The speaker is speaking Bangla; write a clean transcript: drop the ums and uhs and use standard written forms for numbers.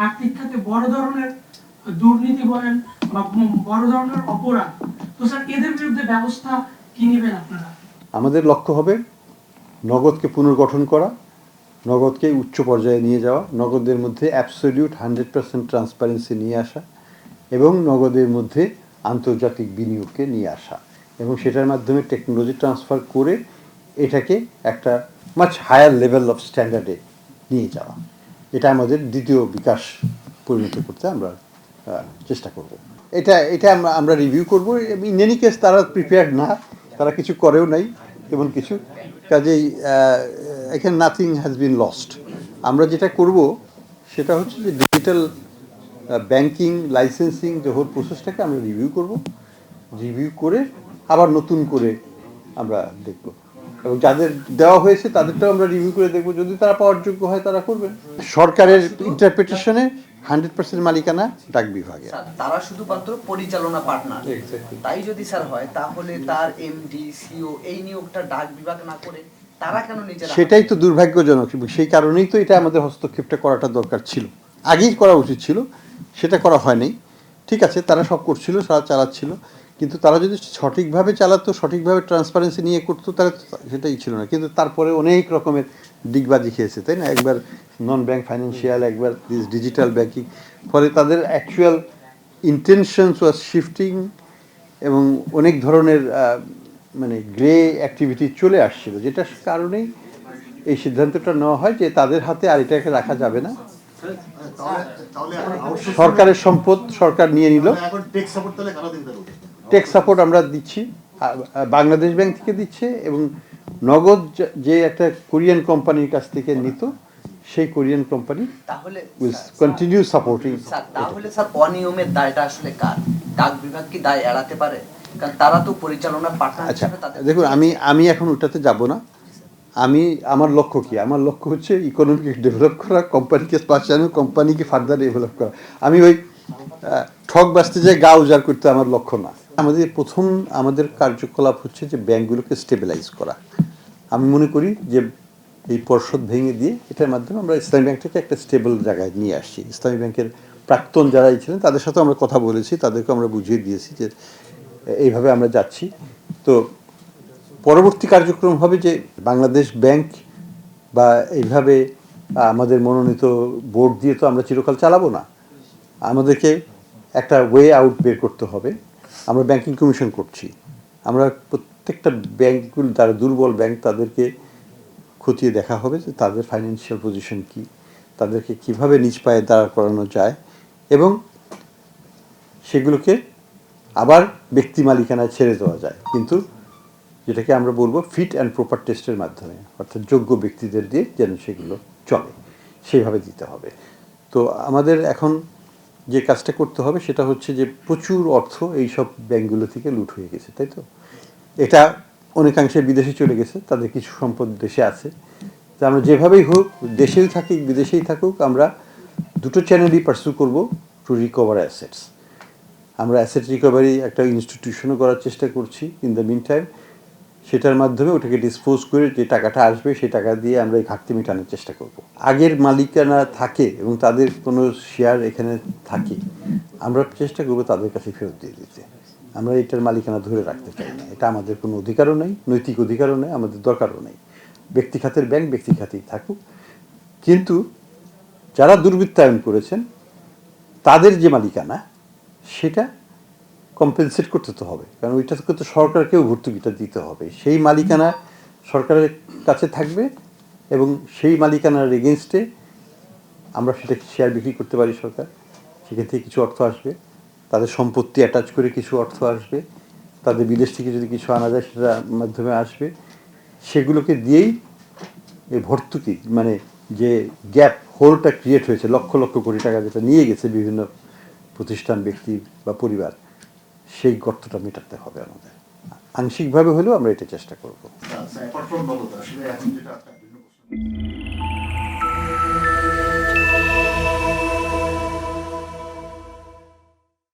আর্থিক খাতে বড় ধরনের দুর্নীতি বলেন বা বড় ধরনের অপরাধ, তো স্যার এদের বিরুদ্ধে ব্যবস্থা কি নেবেন আপনারা? আমাদের লক্ষ্য হবে নগদকে পুনর্গঠন করা, নগদকে উচ্চ পর্যায়ে নিয়ে যাওয়া, নগদের মধ্যে অ্যাবসলিউট 100% ট্রান্সপারেন্সি নিয়ে আসা এবং নগদের মধ্যে আন্তর্জাতিক বিনিয়োগকে নিয়ে আসা এবং সেটার মাধ্যমে টেকনোলজি ট্রান্সফার করে এটাকে একটা মাচ হায়ার লেভেল অফ স্ট্যান্ডার্ডে নিয়ে যাওয়া। এটা আমাদের দ্বিতীয় বিকাশ পরিণত করতে আমরা চেষ্টা করব। এটা এটা আমরা রিভিউ করবো। ইন এনি কেস তারা প্রিপেয়ার্ড না, তারা কিছু করেও নাই এবং কিছু কাজেই এখানে নাথিং হ্যাজ বিন লস্ট। আমরা যেটা করব সেটা হচ্ছে যে ডিজিটাল ব্যাংকিং লাইসেন্সিং যে হোল প্রসেসটাকে আমরা রিভিউ করব, রিভিউ করে আবার নতুন করে আমরা দেখব এবং যাদের দেওয়া হয়েছে তাদেরটাও আমরা রিভিউ করে দেখব, যদি তারা পাওয়ার যোগ্য হয় তারা করবেন। সরকারের ইন্টারপ্রিটেশনে 100% মালিকানা ডাক বিভাগে, তারা শুধুমাত্র পরিচালনা পার্টনার। তাই যদি স্যার হয় তাহলে তার এমডি সিও এই নিয়োগটা ডাক বিভাগ না করে তারা কেন নিজেরা? সেটাই তো দুর্ভাগ্যজনক। সেই কারণেই তো এটা আমাদের হস্তক্ষেপটা করাটা দরকার ছিল, আগেই করা উচিত ছিল, সেটা করা হয়নি। ঠিক আছে, তারা সব করছিল, তারা চালাচ্ছিল, কিন্তু তারা যদি সঠিকভাবে চালাতো, সঠিকভাবে ট্রান্সপারেন্সি নিয়ে করতো, তাহলে সেটাই ছিল না। কিন্তু তারপরে অনেক রকমের ডিগবাজি খেয়েছে, তাই না? একবার নন ব্যাংক ফাইন্যান্সিয়াল, একবার ডিজিটাল ব্যাংকিং, ফলে তাদের অ্যাকচুয়াল ইন্টেনশনস ওয়াজ শিফটিং এবং অনেক ধরনের মানে গ্রে অ্যাক্টিভিটি চলে আসছিল, যেটার কারণেই এই সিদ্ধান্তটা নেওয়া হয় যে তাদের হাতে আর এটাকে রাখা যাবে না। সরকারের সম্পদ সরকার নিয়ে নিল। টেক সাপোর্ট আমরা দিচ্ছি, বাংলাদেশ ব্যাংক থেকে দিচ্ছে এবং নগদ যে একটা কোরিয়ান কোম্পানির কাছ থেকে নিত, সেই কোরিয়ান কোম্পানি তাহলে উইল কন্টিনিউ সাপোর্টিং। তাহলে স্যার অনিয়মের দায়টা আসলে কার? ডাক বিভাগ কি দায় এড়াতে পারে? কারণ তারা তো পরিচালনা পার্টনার। আচ্ছা দেখুন, আমি এখন ওটাতে যাব না। আমার লক্ষ্য কি? আমার লক্ষ্য হচ্ছে ইকোনমিকে ডেভেলপ করা, কোম্পানিকে বাঁচানো, কোম্পানিকে ফার্দার ডেভেলপ করা। আমি ওই ঠক বাঁচতে যে গা উজাড় করতে আমার লক্ষ্য না। আমাদের কার্যকলাপ হচ্ছে যে ব্যাংকগুলোকে স্টেবিলাইজ করা। আমি মনে করি যে এই পর্ষদ ভেঙে দিয়ে এটার মাধ্যমে আমরা ইসলামী ব্যাংকটাকে একটা স্টেবল জায়গায় নিয়ে আসছি। ইসলামী ব্যাংকের প্রাক্তন যারা ছিলেন তাদের সাথেও আমরা কথা বলেছি, তাদেরকে আমরা বুঝিয়ে দিয়েছি যে এইভাবে আমরা যাচ্ছি। তো পরবর্তী কার্যক্রম হবে যে বাংলাদেশ ব্যাংক বা এইভাবে আমাদের মনোনীত বোর্ড দিয়ে তো আমরা চিরকাল চালাবো না, আমাদেরকে একটা ওয়ে আউট বের করতে হবে। আমরা ব্যাংকিং কমিশন করছি, আমরা প্রত্যেকটা ব্যাংকগুলো যারা দুর্বল ব্যাংক তাদেরকে খতিয়ে দেখা হবে যে তাদের ফাইন্যান্সিয়াল পজিশন কী, তাদেরকে কিভাবে নিজ পায়ে দাঁড় করানো যায় এবং সেগুলোকে আবার ব্যক্তি মালিকানায় ছেড়ে দেওয়া যায়, কিন্তু যেটাকে আমরা বলবো ফিট অ্যান্ড প্রপার টেস্টের মাধ্যমে, অর্থাৎ যোগ্য ব্যক্তিদের দিয়ে যেন সেগুলো চলে, সেইভাবে দিতে হবে। তো আমাদের এখন যে কাজটা করতে হবে সেটা হচ্ছে যে প্রচুর অর্থ এই সব ব্যাংকগুলো থেকে লুট হয়ে গেছে, তাই তো? এটা অনেকাংশে বিদেশে চলে গেছে, তাদের কিছু সম্পদ দেশে আছে। তো আমরা যেভাবেই হোক, দেশেই থাকুক বিদেশেই থাকুক, আমরা দুটো চ্যানেলই পার্সু করব টু রিকভার অ্যাসেটস। আমরা অ্যাসেট রিকভারি একটা ইনস্টিটিউশনও করার চেষ্টা করছি ইন দ্য মিন টাইম। সেটার মাধ্যমে ওটাকে ডিসপোজ করে যে টাকাটা আসবে সেই টাকা দিয়ে আমরা এই ঘাটতি মেটানোর চেষ্টা করব। আগের মালিকানা থাকে এবং তাদের কোনো শেয়ার এখানে থাকে, আমরা চেষ্টা করব তাদের কাছে ফেরত দিয়ে দিতে। আমরা এটার মালিকানা ধরে রাখতে চাই না, এটা আমাদের কোনো অধিকারও নেই, নৈতিক অধিকারও নেই, আমাদের দরকারও নেই। ব্যক্তি খাতের ব্যাংক ব্যক্তি খাতেই থাকুক, কিন্তু যারা দুর্বৃত্তায়ন করেছেন তাদের যে মালিকানা সেটা কম্পেনসেট করতে তো হবে, কারণ ওইটাকে তো সরকারকেও ভর্তুকিটা দিতে হবে। সেই মালিকানা সরকারের কাছে থাকবে এবং সেই মালিকানার এগেনস্টে আমরা সেটা শেয়ার বিক্রি করতে পারি সরকার, সেখান থেকে কিছু অর্থ আসবে, তাদের সম্পত্তি অ্যাটাচ করে কিছু অর্থ আসবে, তাদের বিদেশ থেকে যদি কিছু আনা যায় সেটার মাধ্যমে আসবে। সেগুলোকে দিয়েই এই ভর্তুকি মানে যে গ্যাপ হোলটা ক্রিয়েট হয়েছে, লক্ষ লক্ষ কোটি টাকা যেটা নিয়ে গেছে বিভিন্ন প্রতিষ্ঠান ব্যক্তি বা পরিবার, সেই গর্তটা মেটাতে হবে আমাদের। আংশিকভাবে হলেও আমরা এটা চেষ্টা করবো।